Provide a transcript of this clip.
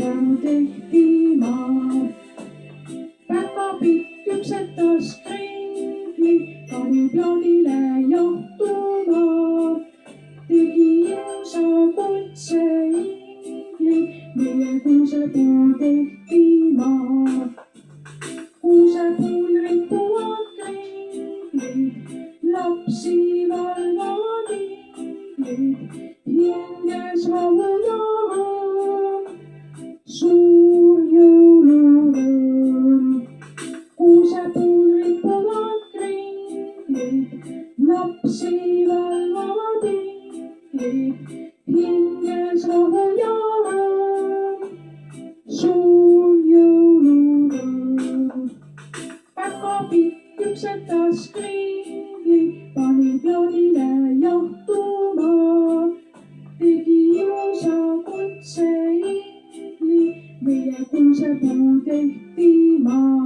kuusepuu tehti maa. Väga pikk küpsetas kringli, pani plaadile jahtuma. Tegi ilusa kuldse ingli, meie kuusepuu tehti maa. Kuusepuul rippuvad kringlid, lapsi valvavad inglid, hinges rahu ja rõõm, suur jõulurõõm. Kuusepuul rippuvad kringlid, lapsi valvavad inglid, hinges rahu ja rõõm, suur jõulurõõm. Väga pikk küpsetas kringli, pani plaadile jahtuma. Tegi ilusa kuldse ingli, meie kuusepuu tehti maa.